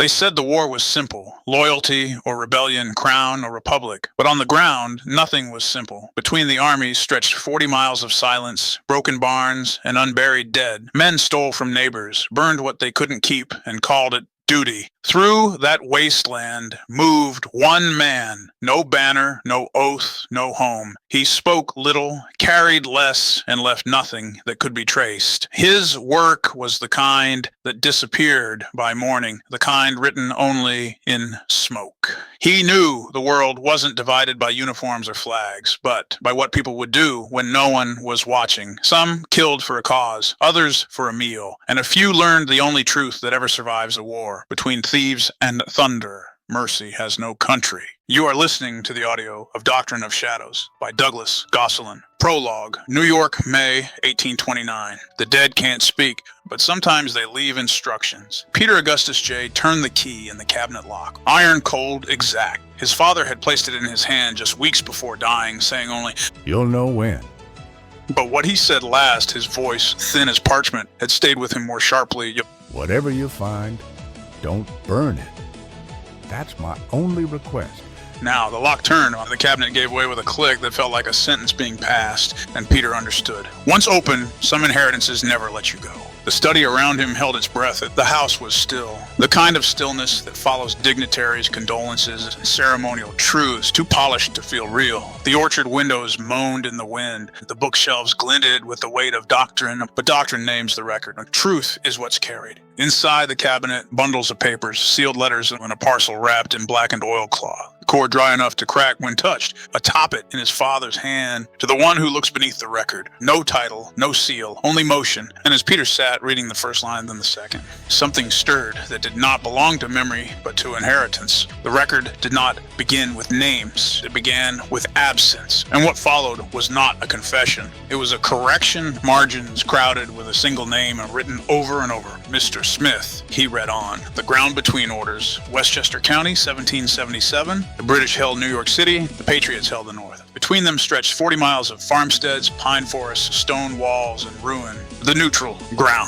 They said the war was simple, loyalty or rebellion, crown or republic. But on the ground, nothing was simple. Between the armies stretched 40 miles of silence, broken barns, and unburied dead. Men stole from neighbors, burned what they couldn't keep, and called it duty. Through that wasteland moved one man, no banner, no oath, no home. He spoke little, carried less, and left nothing that could be traced. His work was the kind that disappeared by morning, the kind written only in smoke. He knew the world wasn't divided by uniforms or flags, but by what people would do when no one was watching. Some killed for a cause, others for a meal, and a few learned the only truth that ever survives a war. Between thieves and thunder, mercy has no country. You are listening to the audio of Doctrine of Shadows by Douglas Gosselin. Prologue, New York, May 1829. The dead can't speak, but sometimes they leave instructions. Peter Augustus J. turned the key in the cabinet lock. Iron cold, exact. His father had placed it in his hand just weeks before dying, saying only, "You'll know when." But what he said last, his voice thin as parchment, had stayed with him more sharply. "Whatever you find, don't burn it. That's my only request." Now, the lock turned. The cabinet gave way with a click that felt like a sentence being passed, and Peter understood. Once open, some inheritances never let you go. The study around him held its breath. The house was still. The kind of stillness that follows dignitaries' condolences and ceremonial truths, too polished to feel real. The orchard windows moaned in the wind. The bookshelves glinted with the weight of doctrine, but doctrine names the record. Truth is what's carried. Inside the cabinet, bundles of papers, sealed letters in a parcel wrapped in blackened oilcloth. The cord dry enough to crack when touched. Atop it, in his father's hand, to the one who looks beneath the record. No title, no seal, only motion. And as Peter sat, reading the first line, then the second, something stirred that did not belong to memory, but to inheritance. The record did not begin with names. It began with absence. And what followed was not a confession. It was a correction, margins crowded with a single name and written over and over. Mr. Smith, he read on. The ground between orders. Westchester County, 1777. The British held New York City. The Patriots held the North. Between them stretched 40 miles of farmsteads, pine forests, stone walls, and ruin. The neutral ground.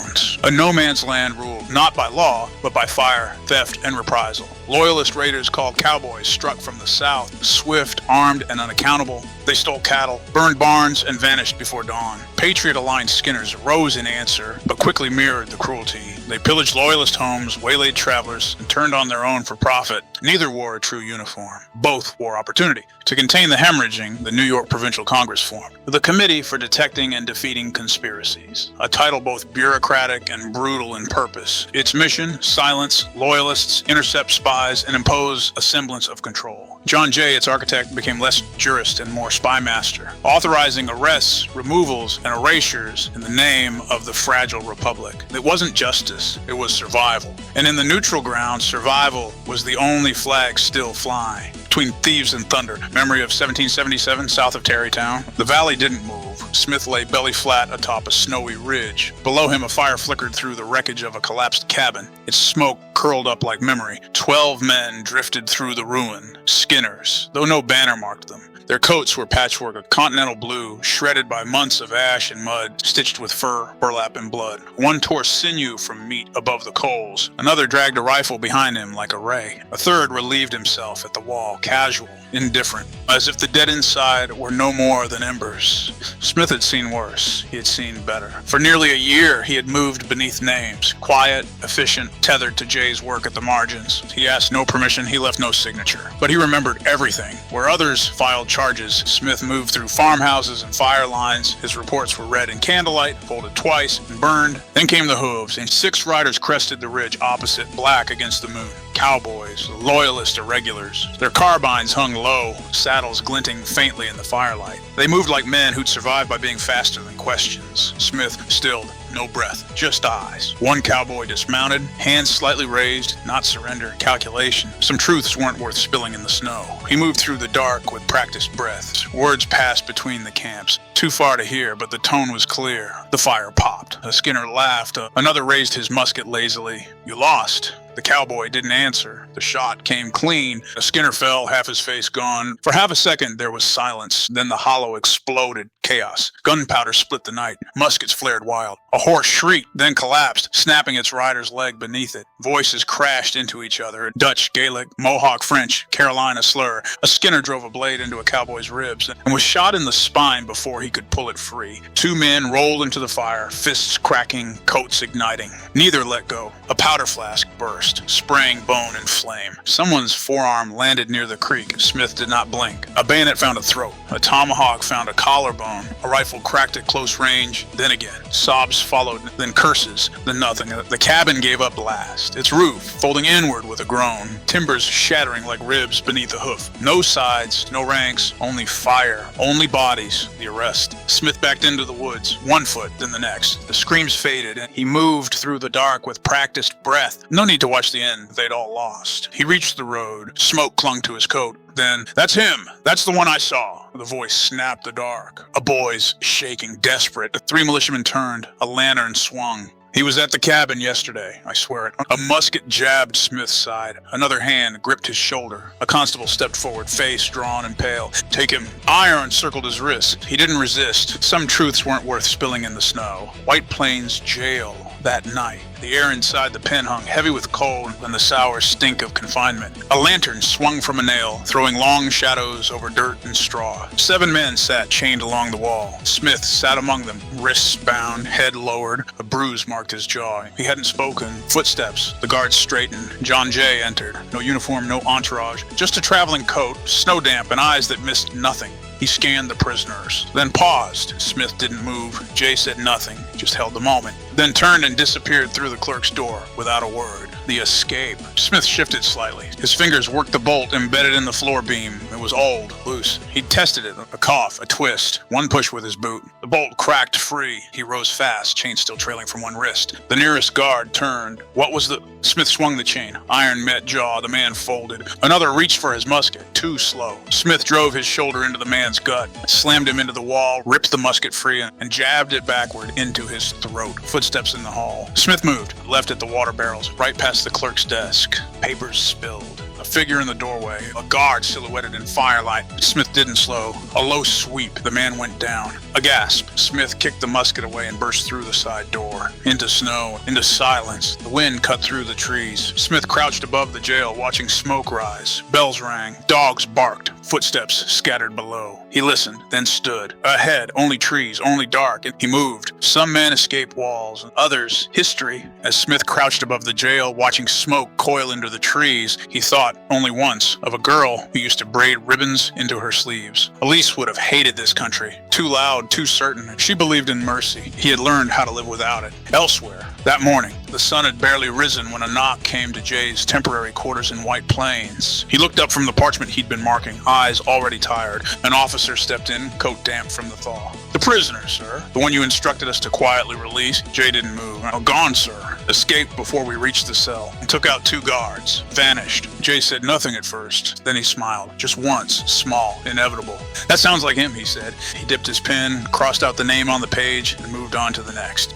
A no-man's land ruled not by law, but by fire, theft, and reprisal. Loyalist raiders called cowboys struck from the south, swift, armed, and unaccountable. They stole cattle, burned barns, and vanished before dawn. Patriot-aligned skinners rose in answer, but quickly mirrored the cruelty. They pillaged loyalist homes, waylaid travelers, and turned on their own for profit. Neither wore a true uniform. Both wore opportunity. To contain the hemorrhaging, the New York Provincial Congress formed the Committee for Detecting and Defeating Conspiracies, a title both bureaucratic and brutal in purpose. Its mission, silence loyalists, intercept spies, and impose a semblance of control. John Jay, its architect, became less jurist and more spy master, authorizing arrests, removals, and erasures in the name of the fragile republic. It wasn't justice, it was survival. And in the neutral ground, survival was the only flag still flying. Between thieves and thunder, memory of 1777 south of Tarrytown, the valley didn't move. Smith lay belly flat atop a snowy ridge. Below him, a fire flickered through the wreckage of a collapsed cabin. Its smoke curled up like memory. 12 men drifted through the ruin, skinners, though no banner marked them. Their coats were patchwork of continental blue, shredded by months of ash and mud, stitched with fur, burlap, and blood. One tore sinew from meat above the coals. Another dragged a rifle behind him like a ray. A third relieved himself at the wall, casual, indifferent, as if the dead inside were no more than embers. Smith had seen worse. He had seen better. For nearly a year, he had moved beneath names, quiet, efficient, tethered to Jay's work at the margins. He asked no permission, he left no signature. But he remembered everything. Where others filed charges, Smith moved through farmhouses and fire lines. His reports were read in candlelight, folded twice, and burned. Then came the hooves, and 6 riders crested the ridge opposite, black against the moon. Cowboys, loyalist irregulars. Their carbines hung low, saddles glinting faintly in the firelight. They moved like men who'd survived by being faster than questions. Smith stilled. No breath, just eyes. One cowboy dismounted, hands slightly raised, not surrender, calculation. Some truths weren't worth spilling in the snow. He moved through the dark with practiced breaths. Words passed between the camps. Too far to hear, but the tone was clear. The fire popped. A Skinner laughed. Another raised his musket lazily. You lost. The cowboy didn't answer. The shot came clean. A Skinner fell, half his face gone. For half a second, there was silence. Then the hollow exploded. chaos. Gunpowder split the night. Muskets flared wild. A horse shrieked, then collapsed, snapping its rider's leg beneath it. Voices crashed into each other. Dutch, Gaelic, Mohawk, French, Carolina slur. A Skinner drove a blade into a cowboy's ribs and was shot in the spine before he could pull it free. Two men rolled into the fire, fists cracking, coats igniting. Neither let go. A powder flask burst, spraying bone and flame. Someone's forearm landed near the creek. Smith did not blink. A bayonet found a throat. A tomahawk found a collarbone. A rifle cracked at close range, then again. Sobs followed, then curses, then nothing. The cabin gave up last, its roof folding inward with a groan, timbers shattering like ribs beneath a hoof. No sides, no ranks, only fire, only bodies, the arrest. Smith backed into the woods, one foot, then the next. The screams faded, and he moved through the dark with practiced breath. No need to watch the end, they'd all lost. He reached the road, smoke clung to his coat. Then, "That's him! That's the one I saw!" The voice snapped the dark. A boy's shaking, desperate. The three militiamen turned. A lantern swung. "He was at the cabin yesterday, I swear it." A musket jabbed Smith's side. Another hand gripped his shoulder. A constable stepped forward, face drawn and pale. "Take him." Iron circled his wrist. He didn't resist. Some truths weren't worth spilling in the snow. White Plains jail that night. The air inside the pen hung heavy with cold and the sour stink of confinement. A lantern swung from a nail, throwing long shadows over dirt and straw. 7 men sat chained along the wall. Smith sat among them, wrists bound, head lowered. A bruise marked his jaw. He hadn't spoken. Footsteps. The guards straightened. John Jay entered. No uniform, no entourage. Just a traveling coat, snow damp, and eyes that missed nothing. He scanned the prisoners, then paused. Smith didn't move. Jay said nothing, just held the moment. Then turned and disappeared through the clerk's door without a word. The escape. Smith shifted slightly. His fingers worked the bolt embedded in the floor beam. It was old, loose. He tested it. A cough, a twist, one push with his boot. The bolt cracked free. He rose fast, chain still trailing from one wrist. The nearest guard turned. What was the... Smith swung the chain. Iron met jaw. The man folded. Another reached for his musket. Too slow. Smith drove his shoulder into the man's gut, slammed him into the wall, ripped the musket free, and jabbed it backward into his throat. Footsteps in the hall. Smith moved, left at the water barrels, right past the clerk's desk. Papers spilled. A figure in the doorway, a guard silhouetted in firelight. Smith didn't slow. A low sweep. The man went down. A gasp. Smith kicked the musket away and burst through the side door. Into snow, into silence. The wind cut through the trees. Smith crouched above the jail, watching smoke rise. Bells rang. Dogs barked. Footsteps scattered below. He listened, then stood. Ahead, only trees, only dark. He moved. Some men escaped walls, and others, history. As Smith crouched above the jail, watching smoke coil into the trees, he thought, only once, of a girl who used to braid ribbons into her sleeves. Elise would have hated this country. Too loud, too certain. She believed in mercy. He had learned how to live without it. Elsewhere, that morning, the sun had barely risen when a knock came to Jay's temporary quarters in White Plains. He looked up from the parchment he'd been marking, eyes already tired. An officer stepped in, coat damp from the thaw. "The prisoner, sir. The one you instructed us to quietly release." Jay didn't move. "Oh, gone, sir. Escaped before we reached the cell. Took out 2 guards. Vanished." Jay said nothing at first. Then he smiled. Just once. Small. Inevitable. "That sounds like him," he said. He dipped his pen, crossed out the name on the page, and moved on to the next.